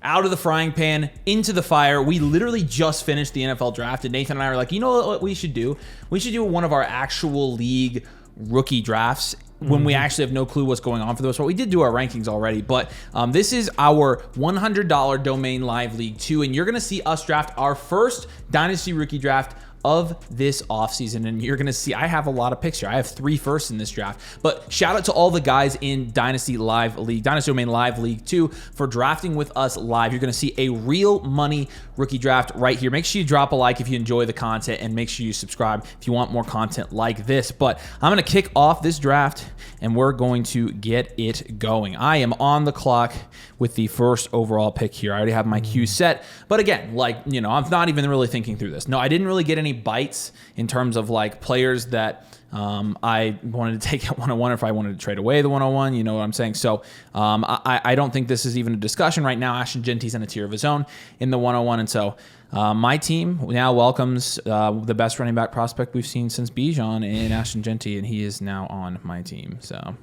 out of the frying pan into the fire. We literally just finished the NFL draft, and Nathan and I are like, you know what we should do? We should do one of our actual league rookie drafts when we actually have no clue what's going on for those. But we did do our rankings already. But this is our $100 Domain Live League 2, and you're going to see us draft our first Dynasty rookie draft of this offseason. And you're going to see I have a lot of picks here. I have 3 firsts in this draft. But shout out to all the guys in Dynasty Domain Live League 2 for drafting with us live. You're going to see a real money rookie draft right here. Make sure you drop a like if you enjoy the content, and make sure you subscribe if you want more content like this. But I'm going to kick off this draft, and we're going to get it going. I am on the clock with the first overall pick here. I already have my queue set. But again, I'm not even really thinking through this. No, I didn't really get any bites in terms of players that I wanted to take at 101, or if I wanted to trade away the 101, you know what I'm saying? So I don't think this is even a discussion right now. Ashton Genty's in a tier of his own in the 101. And so my team now welcomes the best running back prospect we've seen since Bijan in Ashton Genty, and he is now on my team. So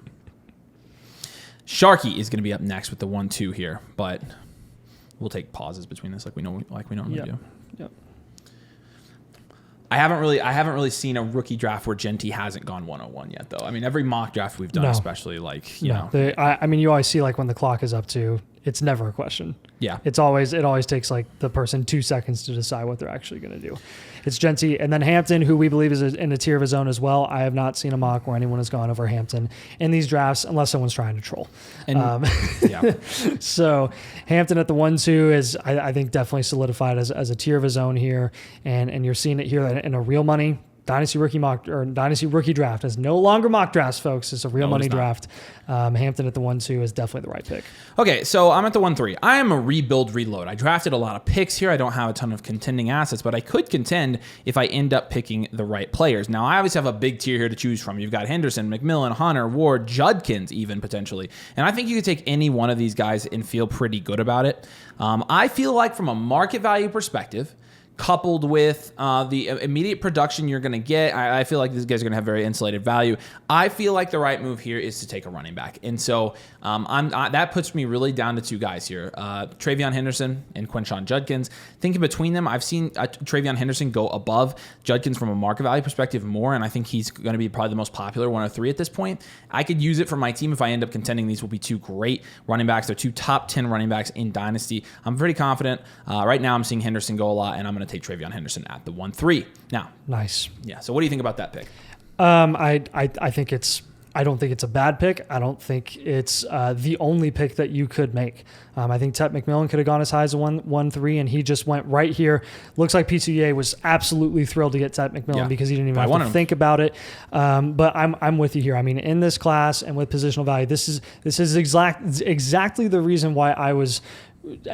Sharky is going to be up next with the 1-2 here, but we'll take pauses between this like we normally do. Yep. I haven't really seen a rookie draft where Genty hasn't gone 101 yet, though. I mean, every mock draft we've done, especially you know. You always see when the clock is up too. It's never a question. Yeah. It always takes the person 2 seconds to decide what they're actually going to do. It's Genty, and then Hampton, who we believe is in a tier of his own as well. I have not seen a mock where anyone has gone over Hampton in these drafts unless someone's trying to troll. And, yeah. So Hampton at the 1-2 is, I think, definitely solidified as a tier of his own here, and you're seeing it here in a real money Dynasty rookie draft. It's no longer mock drafts, folks. It's a real money draft. Hampton at the 1-2 is definitely the right pick. Okay, so I'm at the 1-3. I am a reload. I drafted a lot of picks here. I don't have a ton of contending assets, but I could contend if I end up picking the right players. Now, I obviously have a big tier here to choose from. You've got Henderson, McMillan, Hunter, Ward, Judkins even potentially. And I think you could take any one of these guys and feel pretty good about it. I feel like from a market value perspective, coupled with the immediate production you're going to get, I feel like these guys are going to have very insulated value. I feel like the right move here is to take a running back. And so that puts me really down to 2 guys here, Travion Henderson and Quinshon Judkins. Thinking between them, I've seen Travion Henderson go above Judkins from a market value perspective more, and I think he's going to be probably the most popular 103 at this point. I could use it for my team if I end up contending. These will be 2 great running backs. They're 2 top 10 running backs in Dynasty. I'm pretty confident. Right now I'm seeing Henderson go a lot, and I'm going to take Travion Henderson at the 1-3. Now, nice. Yeah. So what do you think about that pick? I don't think it's a bad pick. I don't think it's the only pick that you could make. I think Tet McMillan could have gone as high as a 1-3, and he just went right here. Looks like PCA was absolutely thrilled to get Tet McMillan because he didn't even have to think about it. But I'm with you here. I mean, in this class and with positional value, this is exactly the reason why I was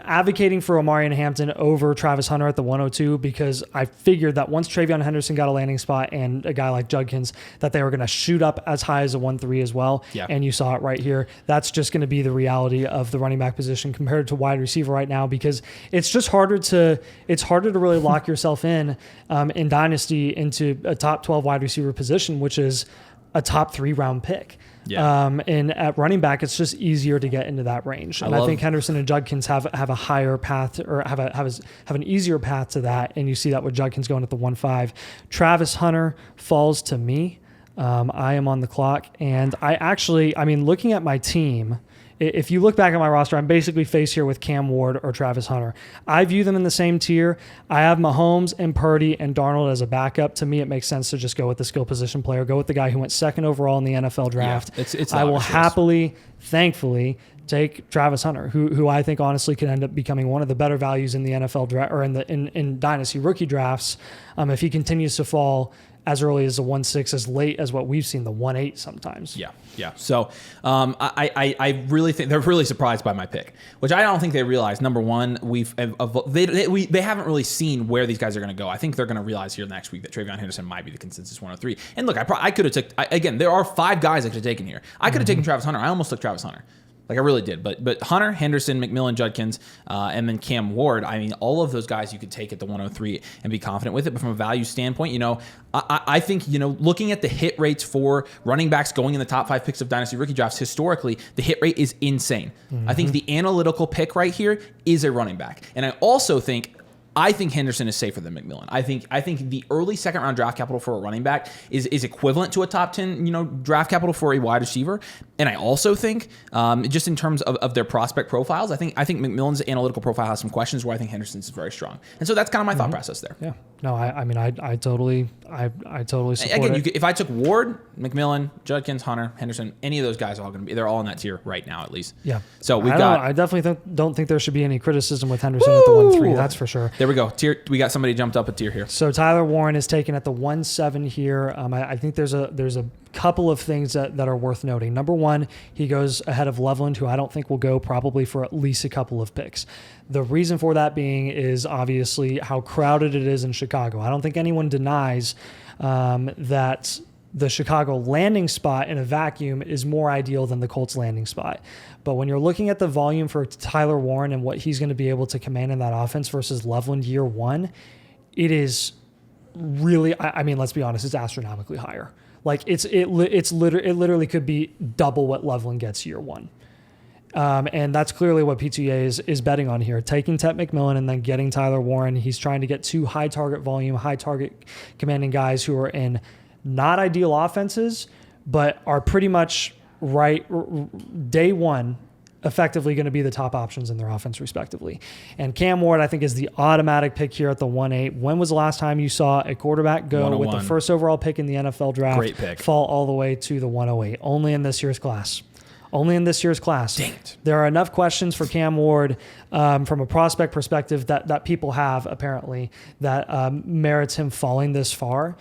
advocating for Omarion Hampton over Travis Hunter at the 102, because I figured that once Travion Henderson got a landing spot and a guy like Judkins, that they were going to shoot up as high as a 1-3 as well. Yeah. And you saw it right here. That's just going to be the reality of the running back position compared to wide receiver right now, because it's just harder to really lock yourself in Dynasty into a top 12 wide receiver position, which is a top 3 round pick. Yeah. And at running back, it's just easier to get into that range. And I think Henderson and Judkins have a higher path, or have an easier path to that. And you see that with Judkins going at the 1-5. Travis Hunter falls to me. I am on the clock, and looking at my team, if you look back at my roster, I'm basically faced here with Cam Ward or Travis Hunter. I view them in the same tier. I have Mahomes and Purdy and Darnold as a backup. To me, it makes sense to just go with the skill position player, go with the guy who went 2nd overall in the NFL draft. Yeah, it's I will happily, thankfully, take Travis Hunter, who I think honestly could end up becoming one of the better values in the NFL draft, or in Dynasty rookie drafts, if he continues to fall as early as the 1-6, as late as what we've seen, the 1-8 sometimes. Yeah. So I really think they're really surprised by my pick, which I don't think they realize. Number one, they haven't really seen where these guys are going to go. I think they're going to realize here next week that Travion Henderson might be the consensus 103. And look, I could have again, there are 5 guys I could have taken here. I could have taken Travis Hunter. I almost took Travis Hunter. Like I really did. But Hunter, Henderson, McMillan, Judkins, and then Cam Ward, I mean, all of those guys you could take at the 103 and be confident with it. But from a value standpoint, you know, I think, you know, looking at the hit rates for running backs going in the top 5 picks of Dynasty rookie drafts, historically, the hit rate is insane. I think the analytical pick right here is a running back. And I also think Henderson is safer than McMillan. I think the early second round draft capital for a running back is equivalent to a top 10, you know, draft capital for a wide receiver. And I also think, just in terms of their prospect profiles, I think McMillan's analytical profile has some questions where I think Henderson's is very strong. And so that's kind of my thought process there. Yeah. No, I mean, I totally support again, it. If I took Ward, McMillan, Judkins, Hunter, Henderson, any of those guys are all going to be, they're all in that tier right now, at least. Yeah. So I definitely don't think there should be any criticism with Henderson at the 1-3. That's for sure. There we go. We got somebody jumped up a tier here. So Tyler Warren is taken at the 1-7 here. I think there's a couple of things that are worth noting. Number one, he goes ahead of Loveland, who I don't think will go probably for at least a couple of picks. The reason for that being is obviously how crowded it is in Chicago. I don't think anyone denies that the Chicago landing spot in a vacuum is more ideal than the Colts landing spot. But when you're looking at the volume for Tyler Warren and what he's going to be able to command in that offense versus Loveland year one, it is really, I mean, let's be honest, it's astronomically higher. Like it literally could be double what Loveland gets year one. And that's clearly what P2A is betting on here, taking Tet McMillan and then getting Tyler Warren. He's trying to get 2 high target volume, high target commanding guys who are in not ideal offenses, but are pretty much day one effectively going to be the top options in their offense respectively. And Cam Ward, I think, is the automatic pick here at the 1-8. When was the last time you saw a quarterback go with the first overall pick in the NFL draft fall all the way to the 108? Only in this year's class. Only in this year's class. Dang it. There are enough questions for Cam Ward from a prospect perspective that people have, apparently, that merits him falling this far.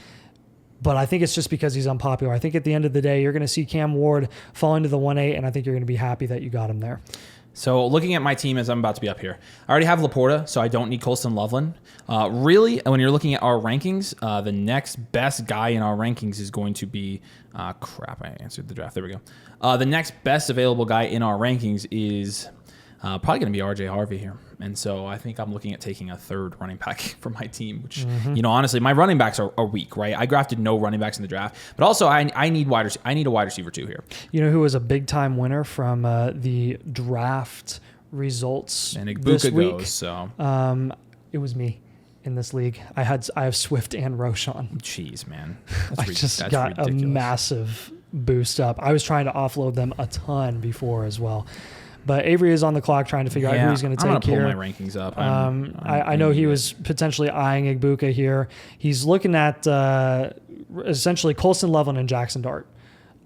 But I think it's just because he's unpopular. I think at the end of the day, you're going to see Cam Ward fall into the 1-8, and I think you're going to be happy that you got him there. So looking at my team as I'm about to be up here, I already have Laporta, so I don't need Colston Loveland. Really, when you're looking at our rankings, the next best guy in our rankings is going to be crap. I answered the draft. There we go. The next best available guy in our rankings is probably going to be RJ Harvey here. And so I think I'm looking at taking a third running back for my team, which, you know, honestly, my running backs are weak, right? I drafted no running backs in the draft, but also I need a wide receiver too here. You know who was a big time winner from the draft results and this week? It was me in this league. I have Swift and Roshan. Jeez, man. I just got ridiculous. A massive boost up. I was trying to offload them a ton before as well. But Avery is on the clock trying to figure out who he's going to take here. I'm going to pull my rankings up. I know he was potentially eyeing Igbuka here. He's looking at essentially Colston Loveland and Jackson Dart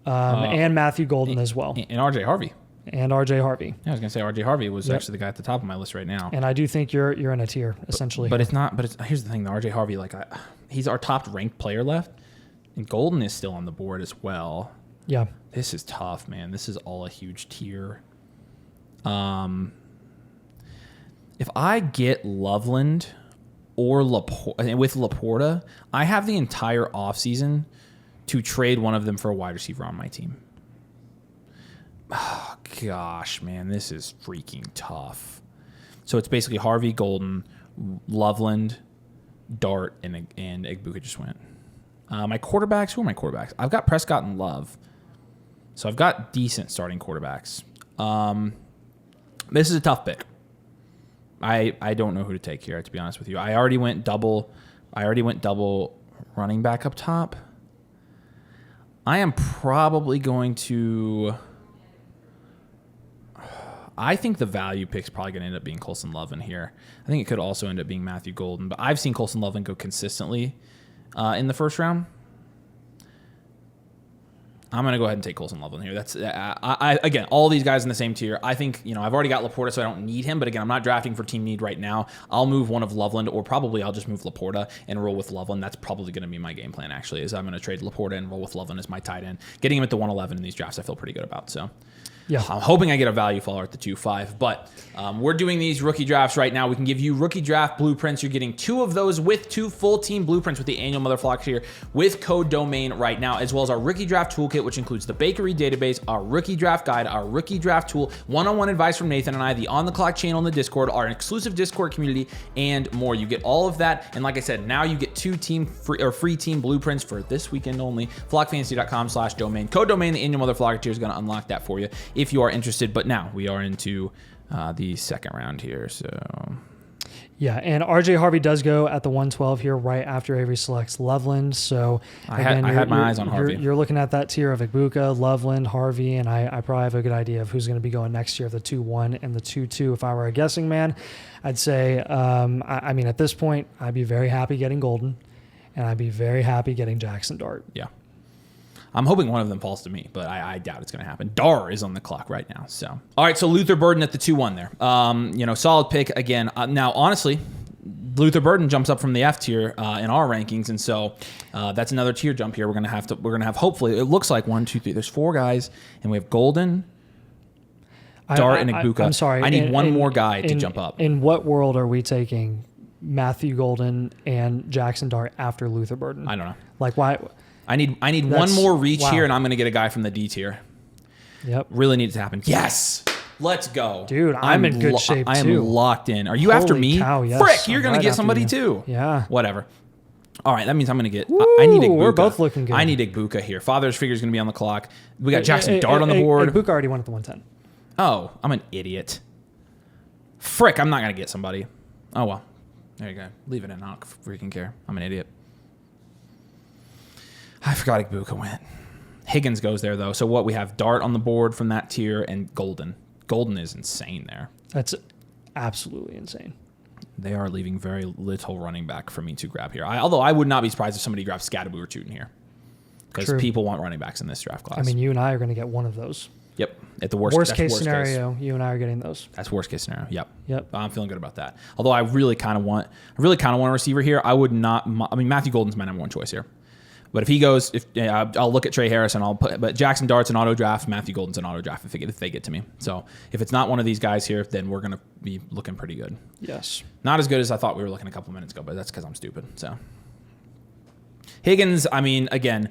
and Matthew Golden as well. And RJ Harvey. Yeah, I was going to say RJ Harvey was actually the guy at the top of my list right now. And I do think you're in a tier, essentially. But it's not. But here's the thing. The RJ Harvey, he's our top ranked player left. And Golden is still on the board as well. Yeah. This is tough, man. This is all a huge tier. If I get Loveland or with Laporta, I have the entire offseason to trade one of them for a wide receiver on my team. Oh, gosh, man, this is freaking tough. So it's basically Harvey, Golden, Loveland, Dart, and Igbuka just went. My quarterbacks, who are my quarterbacks? I've got Prescott and Love. So I've got decent starting quarterbacks. This is a tough pick. I don't know who to take here, to be honest with you. I already went double running back up top. I am probably going to... I think the value pick's probably going to end up being Colston Loveland here. I think it could also end up being Matthew Golden, but I've seen Colston Loveland go consistently in the first round. I'm going to go ahead and take Colston Loveland here. That's again, all these guys in the same tier. I think, I've already got Laporta, so I don't need him. But again, I'm not drafting for team need right now. I'll move one of Loveland, or probably I'll just move Laporta and roll with Loveland. That's probably going to be my game plan, actually, is I'm going to trade Laporta and roll with Loveland as my tight end. Getting him at the 111 in these drafts, I feel pretty good about. So Yeah. I'm hoping I get a value follower at the 2.5, but we're doing these rookie drafts right now. We can give you rookie draft blueprints. You're getting 2 of those with 2 full team blueprints with the annual Motherflocker here with code domain right now, as well as our rookie draft toolkit, which includes the bakery database, our rookie draft guide, our rookie draft tool, one-on-one advice from Nathan and I, the on the clock channel in the Discord, our exclusive Discord community, and more. You get all of that. And like I said, now you get 2 free team blueprints for this weekend only. flockfantasy.com/domain. Code domain, the annual Motherflocker tier is going to unlock that for you if you are interested. But now we are into the second round here. So yeah, and RJ Harvey does go at the 112 here right after Avery selects Loveland. So I had my eyes on Harvey. You're looking at that tier of Ibuka, Loveland, Harvey, and I probably have a good idea of who's going to be going next year, the 2-1 and the 2-2. If I were a guessing man, I'd say, I mean, at this point, I'd be very happy getting Golden, and I'd be very happy getting Jackson Dart. Yeah. I'm hoping one of them falls to me, but I doubt it's going to happen. Dar is on the clock right now. So, all right. So Luther Burden at the 2-1 there. Solid pick again. Now, honestly, Luther Burden jumps up from the F tier in our rankings, and so that's another tier jump here. We're gonna have. Hopefully, it looks like 1, 2, 3. There's 4 guys, and we have Golden, Dart, and Ibuka. I'm sorry. I need one more guy to jump up. In what world are we taking Matthew Golden and Jackson Dart after Luther Burden? I don't know. Like why? I need one more reach here, and I'm going to get a guy from the D tier. Yep. Really needs to happen. Yes. Let's go. Dude, I'm in good shape, too. I am locked in. Are you after me? Cow, yes. Frick, you're going right to get after somebody you. too. Yeah. Whatever. All right, that means I'm going to get... Woo, I need Ibuka. we're both looking good. I need Ibuka here. Father's figure is going to be on the clock. We got Jackson Dart on the board. Ibuka already went at the 110. Oh, I'm an idiot. Frick, I'm not going to get somebody. Oh, well. There you go. Leave it in. I don't freaking care. I'm an idiot. I forgot Ibuka went. Higgins goes there, though. So what? We have Dart on the board from that tier and Golden. Golden is insane there. That's absolutely insane. They are leaving very little running back for me to grab here. Although I would not be surprised if somebody grabs Scadaboo or Tootin here. Because people want running backs in this draft class. I mean, you and I are going to get one of those. Yep. At the worst case scenario, you and I are getting those. That's worst case scenario. Yep. I'm feeling good about that. Although I really kind of want a receiver here. I would not. I mean, Matthew Golden's my number 1 choice here. But if he goes, I'll look at Trey Harris and I'll put. But Jackson Dart's an auto draft. Matthew Golden's an auto draft if they get to me. So if it's not one of these guys here, then we're gonna be looking pretty good. Yes. Not as good as I thought we were looking a couple minutes ago, but that's because I'm stupid. So Higgins, I mean, again,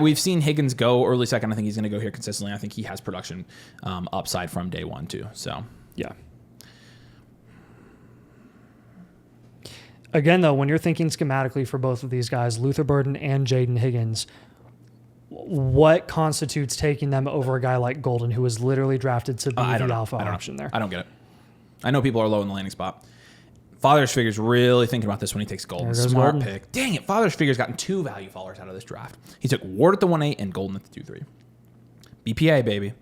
we've seen Higgins go early second. I think he's gonna go here consistently. I think he has production upside from day 1 too. So yeah. Again, though, when you're thinking schematically for both of these guys, Luther Burden and Jaden Higgins, what constitutes taking them over a guy like Golden, who was literally drafted to be the alpha option there? I don't get it. I know people are low in the landing spot. Father's Figure's really thinking about this when he takes Golden. Smart pick. Dang it. Father's Figure's gotten 2 value followers out of this draft. He took Ward at the 1.8 and Golden at the 2.3. BPA, baby.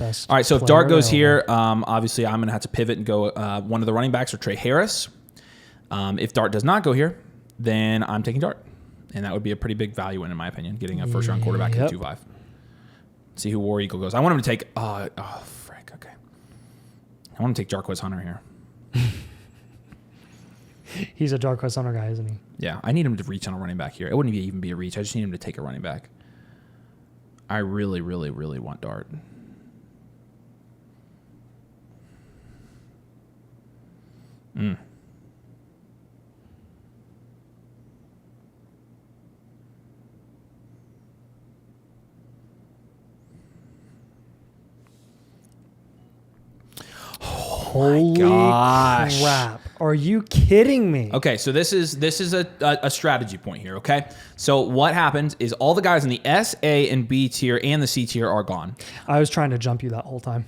Best All right, so if Dart goes here, obviously I'm going to have to pivot and go one of the running backs or Trey Harris. If Dart does not go here, then I'm taking Dart. And that would be a pretty big value win, in my opinion, getting a first-round quarterback in 2.5. See who War Eagle goes. I want him to take... frick, okay. I want to take Jarquez Hunter here. He's a Jarquez Hunter guy, isn't he? Yeah, I need him to reach on a running back here. It wouldn't even be a reach. I just need him to take a running back. I really, really, really want Dart. Holy crap. Are you kidding me? Okay, so this is a strategy point here, okay? So what happens is all the guys in the S, A, and B tier and the C tier are gone. I was trying to jump you that whole time.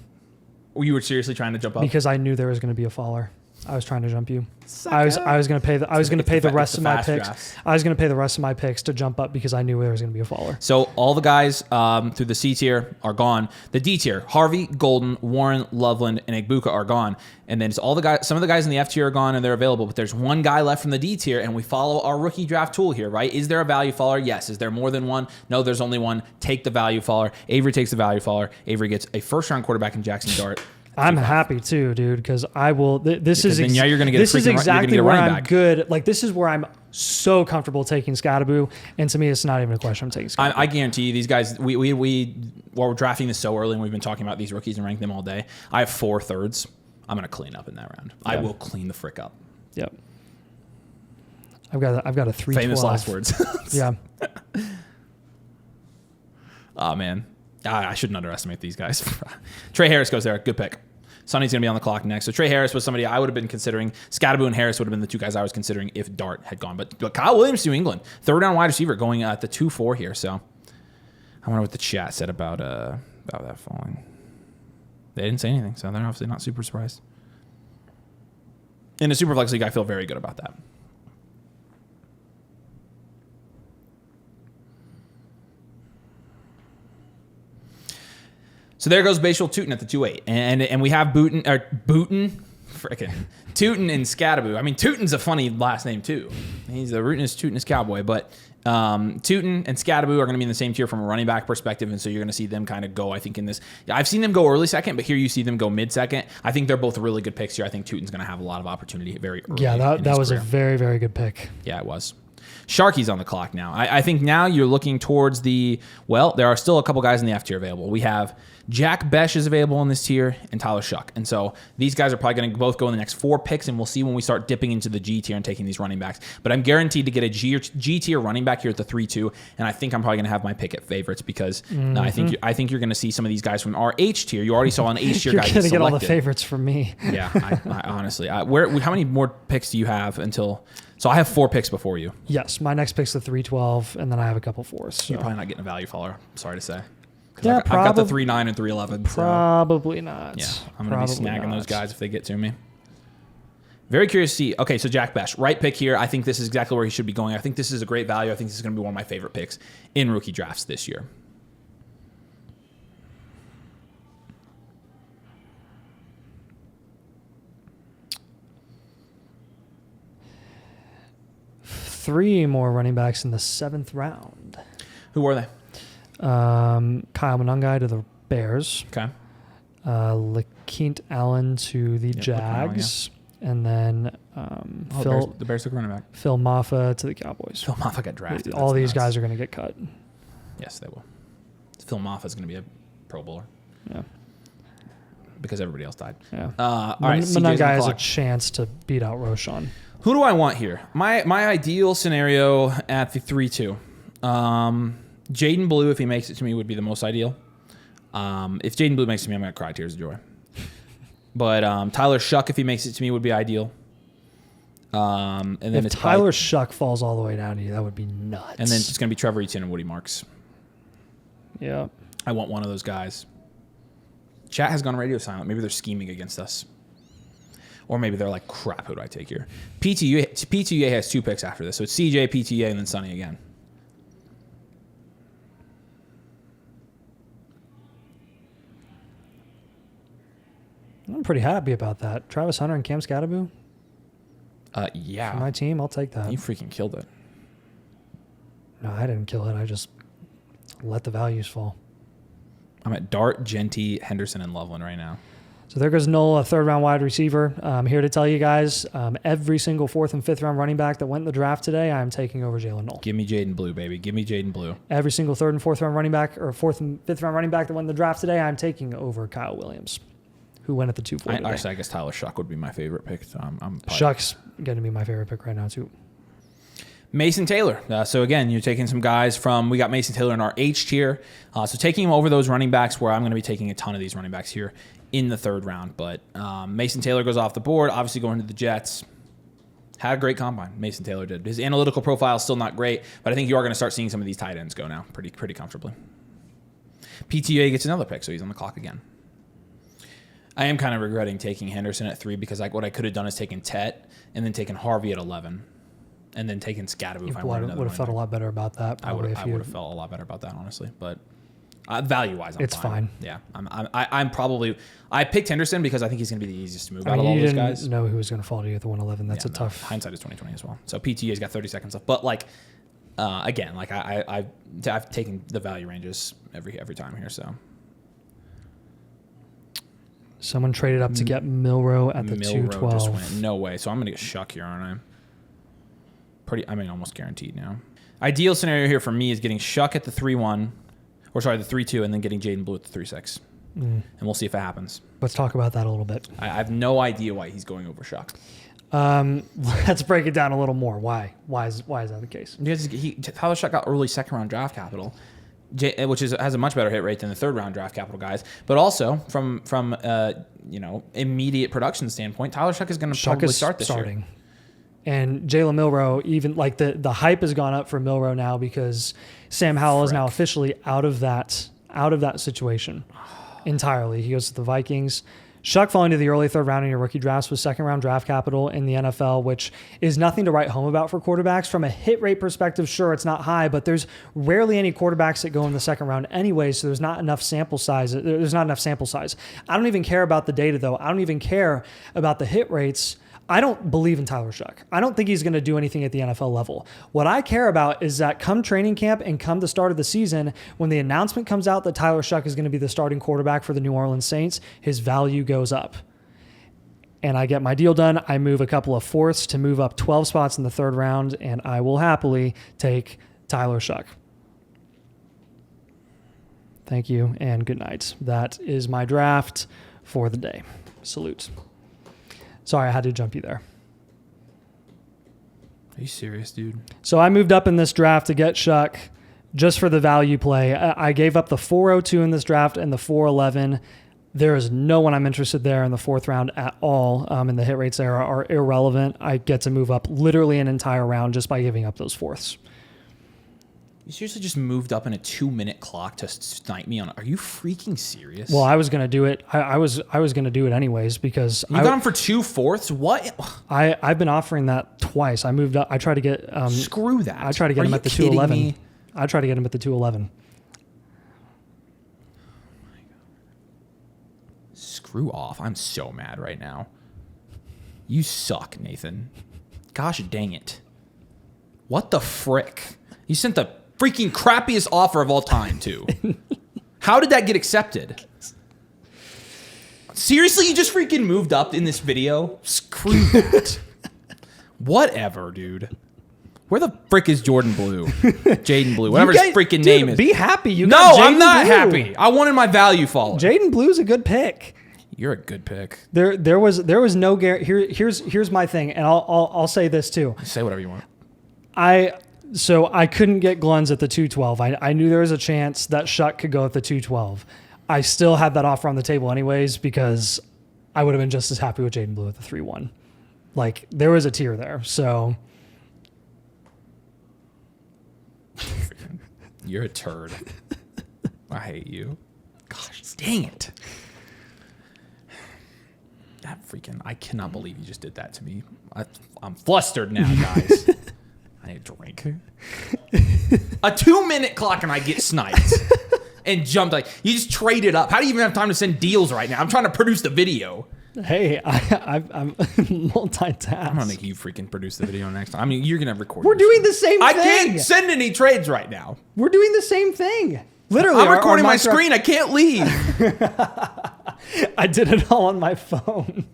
You were seriously trying to jump up? Because I knew there was going to be a faller. I was trying to jump you. I was going to pay the rest of my picks. Drafts. I was going to pay the rest of my picks to jump up because I knew there was going to be a faller. So all the guys through the C tier are gone. The D tier, Harvey, Golden, Warren, Loveland, and Ibuka are gone. And then it's all the guys. Some of the guys in the F tier are gone and they're available, but there's one guy left from the D tier, and we follow our rookie draft tool here, right? Is there a value follower? Yes. Is there more than one? No, there's only one. Take the value follower. Avery takes the value follower. Avery gets a first round quarterback in Jackson Dart. I'm happy too, dude, because I will. This is then you're going to get this is exactly where I'm back. good. Like this is where I'm so comfortable taking Scadaboo, and to me, it's not even a question. I'm taking Scadaboo. I guarantee you, these guys. We're drafting this so early, and we've been talking about these rookies and ranking them all day. I have 4 thirds. I'm going to clean up in that round. Yeah. I will clean the frick up. Yep. I've got a 312. Famous last words. Yeah. Oh man, I shouldn't underestimate these guys. Trey Harris goes there. Good pick. Sonny's going to be on the clock next. So Trey Harris was somebody I would have been considering. Scadaboo and Harris would have been the 2 guys I was considering if Dart had gone. But Kyle Williams to New England. 3rd round wide receiver going at the 2-4 here. So I wonder what the chat said about that falling. They didn't say anything, so they're obviously not super surprised. In a Superflex league, I feel very good about that. So there goes Bashal Tootin at the 2-8. And we have Tootin and Scadaboo. I mean, Tootin's a funny last name, too. He's the rootinest, tootinest cowboy. But Tootin and Scadaboo are going to be in the same tier from a running back perspective, and so you're going to see them kind of go, I think, in this. I've seen them go early second, but here you see them go mid-second. I think they're both really good picks here. I think Tootin's going to have a lot of opportunity very early. Yeah, that was a very, very good pick. Yeah, it was. Sharky's on the clock now. I think now you're looking towards there are still a couple guys in the F tier available. We have Jack Besh is available in this tier and Tyler Shuck. And so these guys are probably going to both go in the next 4 picks, and we'll see when we start dipping into the G tier and taking these running backs. But I'm guaranteed to get a G tier running back here at the 3-2, and I think I'm probably going to have my pick at favorites because I think you're going to see some of these guys from our H tier. You already saw an H tier guy You're going to get all the favorites from me. Yeah, I honestly. How many more picks do you have until... So I have 4 picks before you. Yes, my next pick's the 312, and then I have a couple 4s. So. You're probably not getting a value follower. Sorry to say. Yeah, I've got the 3-9 and 311. Probably not. Yeah, I'm going to be snagging those guys if they get to me. Very curious to see. Okay, so Jack Besh, right pick here. I think this is exactly where he should be going. I think this is a great value. I think this is going to be one of my favorite picks in rookie drafts this year. Three more running backs in the 7th round. Who were they? Kyle Monangai to the Bears. Okay. LaKeint Allen to the Jags. And then the Bears took a running back. Phil Maffa to the Cowboys. Phil Maffa got drafted. All these guys are going to get cut. Yes, they will. Phil Maffa is going to be a Pro Bowler. Yeah. Because everybody else died. Yeah. All right. Monangai has a chance to beat out Roshan. Who do I want here? My ideal scenario at the 3-2. Jaden Blue, if he makes it to me, would be the most ideal. If Jaden Blue makes it to me, I'm going to cry tears of joy. But Tyler Shuck, if he makes it to me, would be ideal. And then if Tyler Shuck falls all the way down to you, that would be nuts. And then it's going to be Trevor Etienne and Woody Marks. Yeah. I want one of those guys. Chat has gone radio silent. Maybe they're scheming against us. Or maybe they're like, crap, who do I take here? PTUA has 2 picks after this. So it's CJ, PTUA, and then Sonny again. I'm pretty happy about that. Travis Hunter and Cam Scadaboo? Yeah. For my team, I'll take that. You freaking killed it. No, I didn't kill it. I just let the values fall. I'm at Dart, Genty, Henderson, and Loveland right now. So there goes Noel, a 3rd round wide receiver. I'm here to tell you guys, every single 4th and 5th round running back that went in the draft today, I'm taking over Jalen Noel. Give me Jaden Blue, baby. Give me Jaden Blue. Every single 3rd and 4th round running back, or 4th and 5th round running back that went in the draft today, I'm taking over Kyle Williams, who went at the 2-4. Actually, I guess Tyler Shuck would be my favorite pick. So Shuck's going to be my favorite pick right now, too. Mason Taylor. So again, you're taking some guys we got Mason Taylor in our H tier. So taking him over those running backs, where I'm going to be taking a ton of these running backs here in the 3rd round. But Mason Taylor goes off the board, obviously going to the Jets. Had a great combine. Mason Taylor did. His analytical profile is still not great, but I think you are going to start seeing some of these tight ends go now pretty comfortably. PTA gets another pick, so he's on the clock again. I am kind of regretting taking Henderson at 3 because what I could have done is taken Tet and then taken Harvey at 11. And then taking Scadaboo if I wanted another. Would have felt a lot better about that. I would have felt a lot better about that, honestly. But value-wise, I'm it's fine. Yeah, I picked Henderson because I think he's going to be the easiest to move out of all those guys. You didn't know who was going to fall to you at the 111. That's tough. Hindsight is 20/20 as well. So PTA's got 30 seconds left. But again, I've taken the value ranges every time here. So Someone traded up to get Milrow at the 212. Just went. No way. So I'm going to get Shuck here, aren't I? Almost guaranteed now. Ideal scenario here for me is getting Shuck at the 3-1, or sorry, the 3-2, and then getting Jaden Blue at the 3-6. And we'll see if it happens. Let's talk about that a little bit. I have no idea why he's going over Shuck. Let's break it down a little more. Why? Why is that the case? Because Tyler Shuck got early second-round draft capital, which has a much better hit rate than the third-round draft capital guys. But also from immediate production standpoint, Tyler Shuck is going to probably start this year. And Jalen Milrow, even like the hype has gone up for Milrow now because Sam Howell is now officially out of that situation entirely. He goes to the Vikings. Shuck falling to the early third round in your rookie drafts with second round draft capital in the NFL, which is nothing to write home about for quarterbacks. From a hit rate perspective, sure, it's not high, but there's rarely any quarterbacks that go in the second round anyway, so there's not enough sample size. I don't even care about the data, though. I don't even care about the hit rates. I don't believe in Tyler Shuck. I don't think he's going to do anything at the NFL level. What I care about is that come training camp and come the start of the season, when the announcement comes out that Tyler Shuck is going to be the starting quarterback for the New Orleans Saints, his value goes up. And I get my deal done. I move a couple of fourths to move up 12 spots in the third round, and I will happily take Tyler Shuck. Thank you and good night. That is my draft for the day. Salute. Sorry, I had to jump you there. Are you serious, dude? So I moved up in this draft to get Shuck just for the value play. I gave up the 402 in this draft and the 411. There is no one I'm interested there in the fourth round at all. And the hit rates there are irrelevant. I get to move up literally an entire round just by giving up those fourths. You seriously just moved up in a 2-minute clock to snipe me on? Are you freaking serious? Well, I was going to do it. I was going to do it anyways because you got him for 2 fourths. What? I've been offering that twice. I moved up. I tried to get screw that. I tried to get him at the 211. I tried to get him at the 211. Oh my God. Screw off. I'm so mad right now. You suck, Nathan. Gosh dang it. What the frick? You sent the freaking crappiest offer of all time, too. How did that get accepted? Seriously, you just freaking moved up in this video? Screw that. Whatever, dude. Where the frick is Jordan Blue? Jaden Blue, whatever his freaking name is. Be happy. No, I'm not happy. I wanted my value follower. Jaden Blue's a good pick. You're a good pick. There was no guarantee. Here's my thing, and I'll say this too. Say whatever you want. So I couldn't get Gluns at the 212. I knew there was a chance that Shuck could go at the 212. I still had that offer on the table anyways because I would have been just as happy with Jaden Blue at the 3-1. Like, there was a tier there. So you're a turd. I hate you. Gosh, dang it. That freaking, I cannot believe you just did that to me. I'm flustered now, guys. I need a drink. A 2-minute clock and I get sniped and jumped. Like, you just traded up. How do you even have time to send deals right now? I'm trying to produce the video. Hey, I'm multitask. I'm gonna make you freaking produce the video next time. I mean, you're gonna record. We're doing the same thing. I can't send any trades right now. We're doing the same thing. Literally, I'm recording my screen. I can't leave. I did it all on my phone.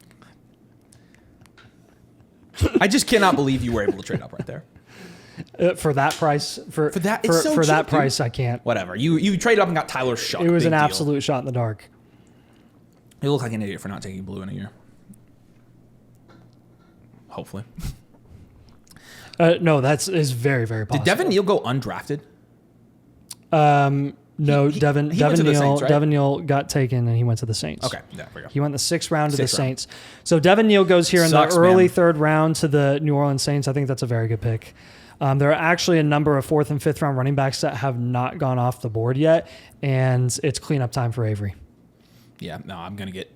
I just cannot believe you were able to trade up right there. For that price, for that cheap, price, dude. I can't. Whatever. You traded up and got Tyler Shuck. It was an deal. absolute shot in the dark. You look like an idiot for not taking Blue in a year. Hopefully. No, is very, very possible. Did Devin Neal go undrafted? No, Devin Neal got taken and he went to the Saints. Okay, there we go. He went the 6th round to the Saints. So Devin Neal goes here in the early third round to the New Orleans Saints. I think that's a very good pick. There are actually a number of 4th and 5th round running backs that have not gone off the board yet, and it's cleanup time for Avery. Yeah, no, I'm gonna get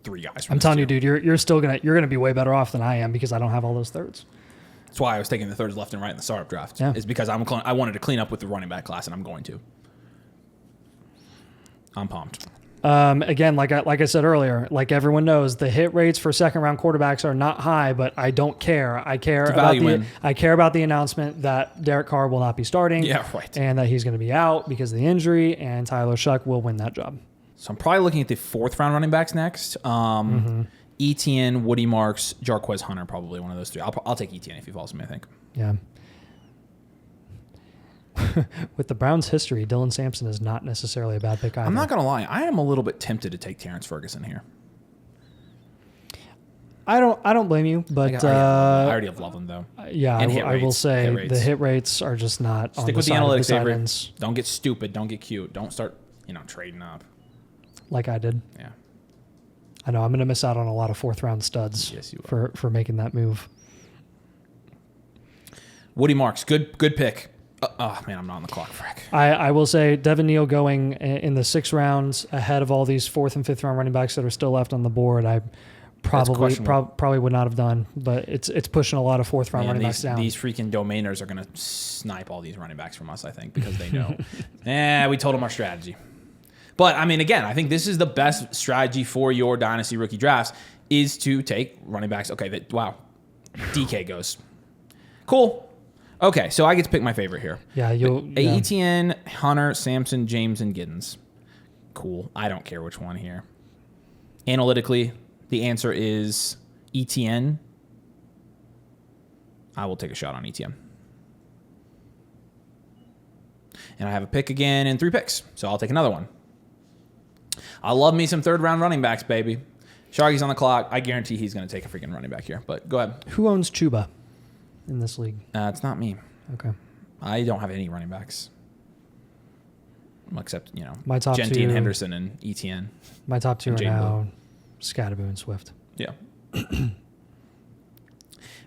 3 guys. I'm telling you, dude, you're still gonna be way better off than I am because I don't have all those thirds. That's why I was taking the thirds left and right in the startup draft. Yeah. Is because I wanted to clean up with the running back class, and I'm going to. I'm pumped. Again, like I said earlier, like everyone knows, the hit rates for second round quarterbacks are not high, but I don't care. I care about the announcement that Derek Carr will not be starting. Yeah, right. And that he's going to be out because of the injury, and Tyler Shuck will win that job. So I'm probably looking at the 4th round running backs next. Etienne, Woody Marks, Jarquez Hunter, probably one of those 3. I'll take Etienne if he falls to me, I think. Yeah. With the Browns' history, Dylan Sampson is not necessarily a bad pick either. I'm not going to lie. I am a little bit tempted to take Terrence Ferguson here. I don't blame you, but I already have Loveland, though. Yeah, I will say the hit rates are just not Stick on with the the side of analytics the favorites. Don't get stupid. Don't get cute. Don't start, trading up. Like I did. Yeah. I know I'm going to miss out on a lot of 4th round studs. Yes, you will. For making that move. Woody Marks, good pick. Oh man, I'm not on the clock, frick. I will say Devin Neal going in the 6th rounds ahead of all these 4th and 5th round running backs that are still left on the board. I probably would not have done, but it's pushing a lot of 4th round running backs down. These freaking domainers are going to snipe all these running backs from us, I think, because they know. We told them our strategy. But, I mean, again, I think this is the best strategy for your Dynasty rookie drafts is to take running backs. Okay, wow. DK goes. Cool. Okay, so I get to pick my favorite here. Yeah, Etienne, Hunter, Sampson, James, and Giddens. Cool. I don't care which one here. Analytically, the answer is Etienne. I will take a shot on Etienne. And I have a pick again in 3 picks, so I'll take another one. I love me some 3rd round running backs, baby. Sharky's on the clock. I guarantee he's going to take a freaking running back here, but go ahead. Who owns Chuba in this league? It's not me. Okay. I don't have any running backs. Except, my top Genty 2, and Henderson and Etienne. My top 2 are now Scatterboo and Swift. Yeah. And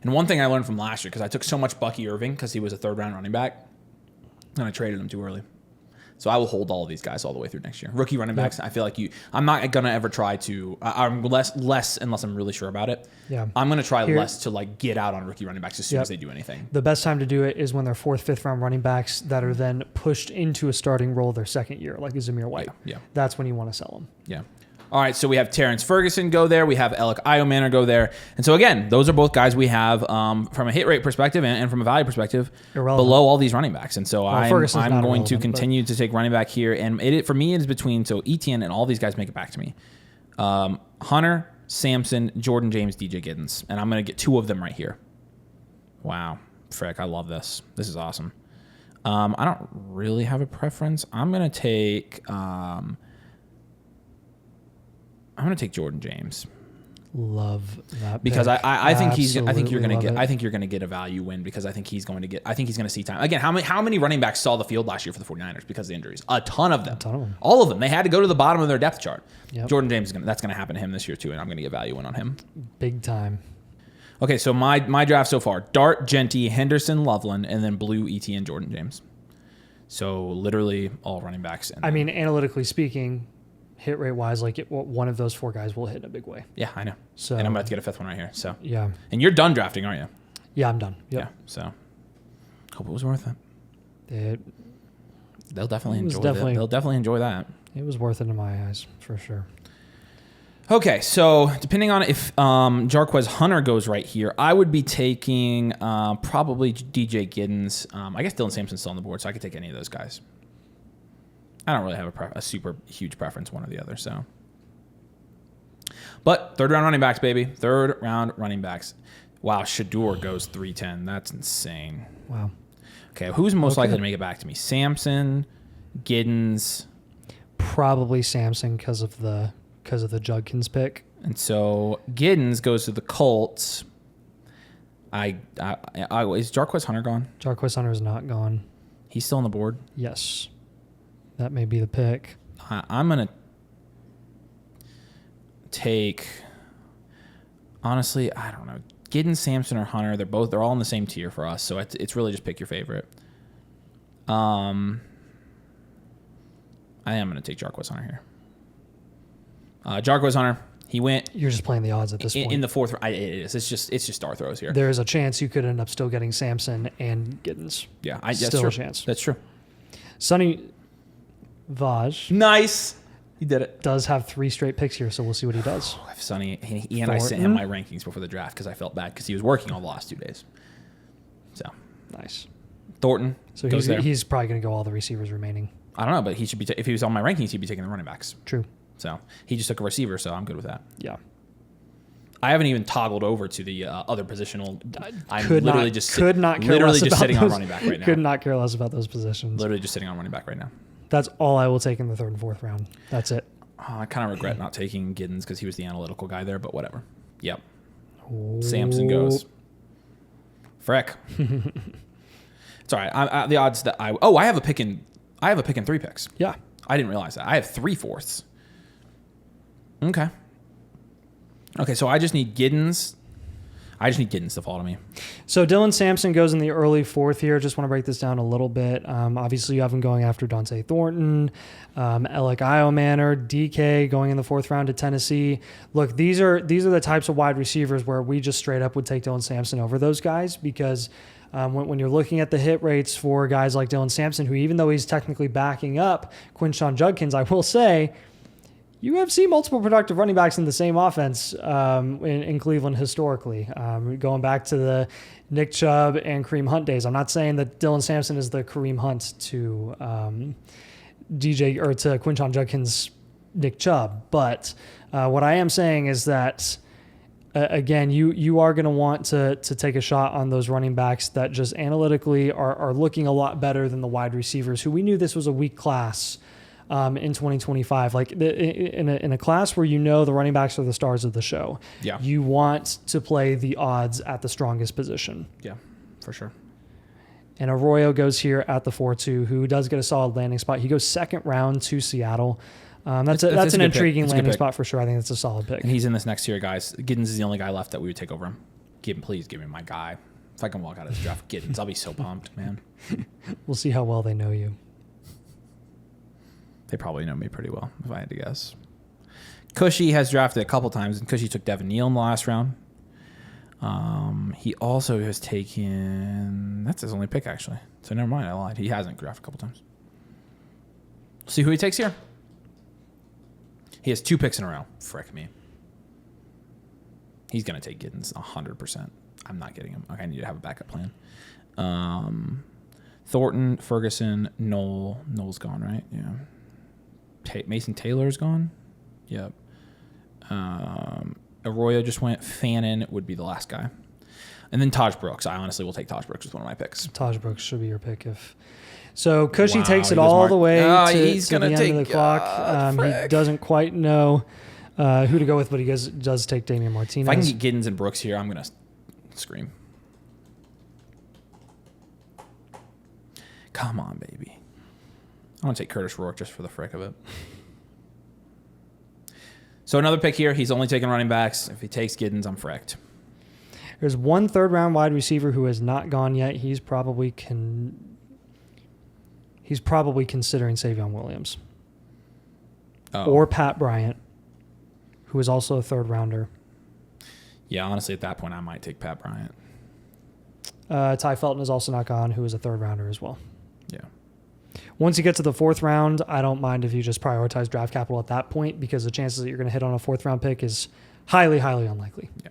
one thing I learned from last year, because I took so much Bucky Irving because he was a 3rd round running back, and I traded him too early. So I will hold all of these guys all the way through next year. Rookie running backs, I feel like I'm not going to ever try to, I'm less unless I'm really sure about it. Yeah. I'm going to try less to get out on rookie running backs as soon as they do anything. The best time to do it is when they're 4th, 5th round running backs that are then pushed into a starting role their 2nd year, like Zamir White. Yeah. That's when you want to sell them. Yeah. All right, so we have Terrence Ferguson go there. We have Alec Iomanor go there. And so, again, those are both guys we have from a hit rate perspective and from a value perspective below all these running backs. And so I'm going to continue to take running back here. And for me, it is between Etienne and all these guys make it back to me. Hunter, Sampson, Jordan James, DJ Giddens. And I'm going to get 2 of them right here. Wow. Frick, I love this. This is awesome. I don't really have a preference. I'm going to take... I'm going to take Jordan James. Love that because pick. I think you're going to get a value win because I think he's going to see time. Again, how many running backs saw the field last year for the 49ers because of the injuries? A ton of them. All of them. They had to go to the bottom of their depth chart. Yep. Jordan James that's going to happen to him this year too, and I'm going to get value win on him. Big time. Okay, so my draft so far: Dart, Genty, Henderson, Loveland, and then Blue, Etienne, Jordan James. So literally all running backs. I mean, analytically speaking, hit rate wise, one of those 4 guys will hit in a big way. Yeah, I know. So, and I'm about to get a 5th one right here. So yeah. And you're done drafting, aren't you? Yeah, I'm done. Yep. Yeah. So hope it was worth it. They'll definitely enjoy that. They'll definitely enjoy that. It was worth it in my eyes for sure. Okay, so depending on if Jarquez Hunter goes right here, I would be taking probably DJ Giddens. I guess Dylan Sampson's still on the board, so I could take any of those guys. I don't really have a super huge preference one or the other. So, but 3rd round running backs, baby. 3rd round running backs. Wow, Shador goes 310. That's insane. Wow. Okay, who's most likely to make it back to me? Sampson, Giddens. Probably Sampson because of the Judkins pick. And so Giddens goes to the Colts. Is Jarquez Hunter gone? Jarquez Hunter is not gone. He's still on the board? Yes. That may be the pick. I'm going to take, honestly, I don't know. Giddens, Sampson, or Hunter, they're all in the same tier for us, so it's really just pick your favorite. I am going to take Jarquez Hunter here. Jarquez Hunter, he went. You're just playing the odds at this point. In the 4th, it is. It's just star throws here. There is a chance you could end up still getting Sampson and Giddens. Yeah, that's still true. A chance. That's true. Sonny Vaj. Nice. He did it. Does have 3 straight picks here, so we'll see what he does. If Sonny, he and I sent him my rankings before the draft because I felt bad because he was working all the last 2 days. So nice. Thornton. So he's probably going to go all the receivers remaining. I don't know, but he should be. If he was on my rankings, he'd be taking the running backs. True. So he just took a receiver, so I'm good with that. Yeah. I haven't even toggled over to the other positional. I'm Could literally not, just could not care literally less just about sitting on those- running back right now. Could not care less about those positions. Literally just sitting on running back right now. That's all I will take in the 3rd and 4th round. That's it. Oh, I kind of regret not taking Giddens because he was the analytical guy there, but whatever. Yep. Samson goes. Frick. It's all right. The odds that I have a pick in 3 picks. Yeah. I didn't realize that. I have 3/4. Okay. Okay, so I just need Giddens. I just need Giddens to fall to me. So Dylan Sampson goes in the early 4th here. Just want to break this down a little bit. Obviously, you have him going after Dante Thornton, Alec Iomanner, DK going in the 4th round to Tennessee. Look, these are the types of wide receivers where we just straight up would take Dylan Sampson over those guys because when you're looking at the hit rates for guys like Dylan Sampson, who even though he's technically backing up Quinshon Judkins, I will say, you have seen multiple productive running backs in the same offense in Cleveland historically, going back to the Nick Chubb and Kareem Hunt days. I'm not saying that Dylan Sampson is the Kareem Hunt to DJ or to Quinshon Judkins' Nick Chubb, but what I am saying is that again, you are going to want to take a shot on those running backs that just analytically are looking a lot better than the wide receivers, who we knew this was a weak class. In 2025, like in a class where the running backs are the stars of the show, Yeah. you want to play the odds at the strongest position. Yeah, for sure. And Arroyo goes here at the 4-2, who does get a solid landing spot. He goes 2nd round to Seattle. That's an intriguing landing spot for sure. I think that's a solid pick. And he's in this next tier, guys. Giddens is the only guy left that we would take over him. Please give me my guy. If I can walk out of this draft, Giddens, I'll be so pumped, man. We'll see how well they know you. They probably know me pretty well, if I had to guess. Cushy has drafted a couple times, and Cushy took Devin Neal in the last round. He also has taken... That's his only pick, actually. So never mind, I lied. He hasn't drafted a couple times. See who he takes here. He has 2 picks in a row. Frick me. He's going to take Giddens 100%. I'm not getting him. Okay, I need to have a backup plan. Thornton, Ferguson, Knoll. Knoll's gone, right? Yeah. Mason Taylor's gone. Yep. Arroyo just went. Fannin would be the last guy. And then Taj Brooks. I honestly will take Taj Brooks with one of my picks. Taj Brooks should be your pick if... So Cushy Wow, takes it he goes all Mark. the way He's to gonna the take, end of the clock. He doesn't quite know who to go with, but he does take Damian Martinez. If I can get Giddens and Brooks here, I'm going to scream. Come on, baby. I want to take Curtis Rourke just for the frick of it. So another pick here. He's only taking running backs. If he takes Giddens, I'm fricked. There's one 3rd round wide receiver who has not gone yet. He's probably considering Savion Williams. Or Pat Bryant, who is also a 3rd rounder. Yeah, honestly, at that point, I might take Pat Bryant. Ty Felton is also not gone, who is a 3rd rounder as well. Yeah. Once you get to the 4th round, I don't mind if you just prioritize draft capital at that point because the chances that you're going to hit on a 4th round pick is highly, highly unlikely. Yeah.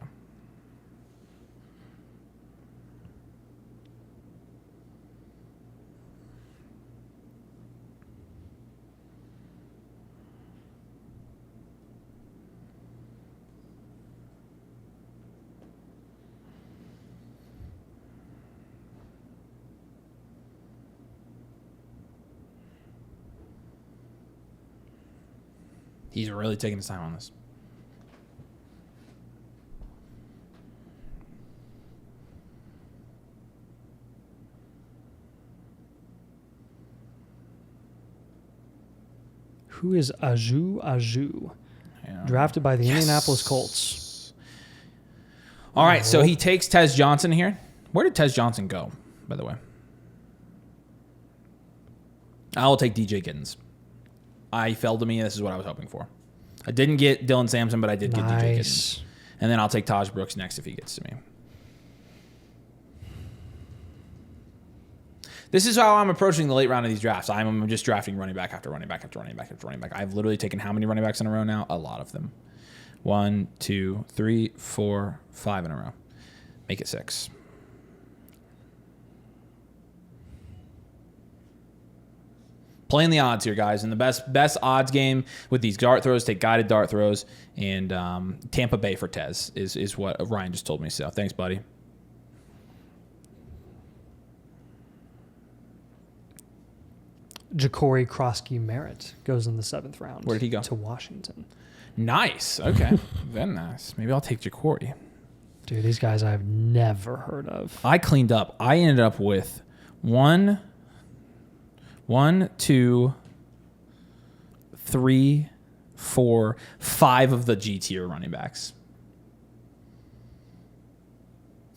He's really taking his time on this. Who is Aju? Yeah. Drafted by the Indianapolis Colts. All right, so he takes Tez Johnson here. Where did Tez Johnson go, by the way? I will take DJ Giddens. I fell to me. This is what I was hoping for. I didn't get Dylan Sampson, but I did get DJ Giddens. And then I'll take Taj Brooks next if he gets to me. This is how I'm approaching the late round of these drafts. I'm just drafting running back after running back after running back after running back. I've literally taken how many running backs in a row now? A lot of them. 1, 2, 3, 4, 5 in a row. Make it 6. playing the odds here, guys. And the best odds game with these dart throws, take guided dart throws, and Tampa Bay for Tez is what Ryan just told me. So thanks, buddy. Ja'Cory Krosky-Merritt goes in the 7th round. Where did he go? To Washington. Nice. Okay. Very nice. Maybe I'll take Ja'Cory. Dude, these guys I've never heard of. I cleaned up. I ended up with 1, 2, 3, 4, 5 of the G tier running backs.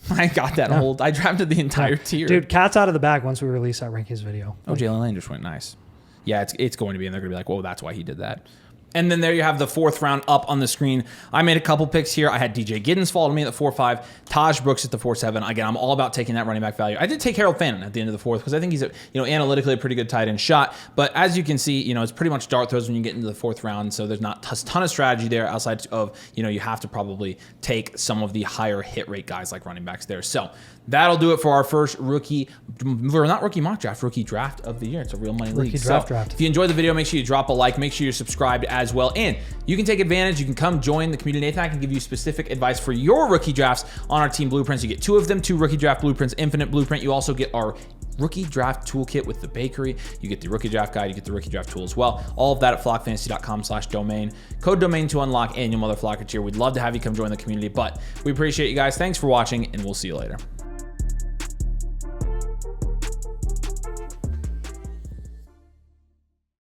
I got that whole. I drafted the entire tier. Dude, cat's out of the bag once we release that rankings video. Oh, Jalen Lane just went nice. Yeah, it's going to be, and they're going to be like, whoa, that's why he did that. And then there you have the 4th round up on the screen. I made a couple picks here. I had DJ Giddens fall to me at the 4-5, Taj Brooks at the 4-7. Again, I'm all about taking that running back value. I did take Harold Fannin at the end of the 4th because I think he's analytically a pretty good tight end shot. But as you can see, it's pretty much dart throws when you get into the 4th round. So there's not a ton of strategy there outside of, you have to probably take some of the higher hit rate guys like running backs there. So that'll do it for our first rookie mock draft, rookie draft of the year. It's a real money league. Draft. If you enjoyed the video, make sure you drop a like. Make sure you're subscribed as well. And you can take advantage. You can come join the community. Nathan and I can give you specific advice for your rookie drafts on our team blueprints. You get 2 of them, 2 rookie draft blueprints, infinite blueprint. You also get our rookie draft toolkit with the bakery. You get the rookie draft guide. You get the rookie draft tool as well. All of that at flockfantasy.com/domain. Code domain to unlock annual Motherflocker tier. We'd love to have you come join the community, but we appreciate you guys. Thanks for watching, and we'll see you later.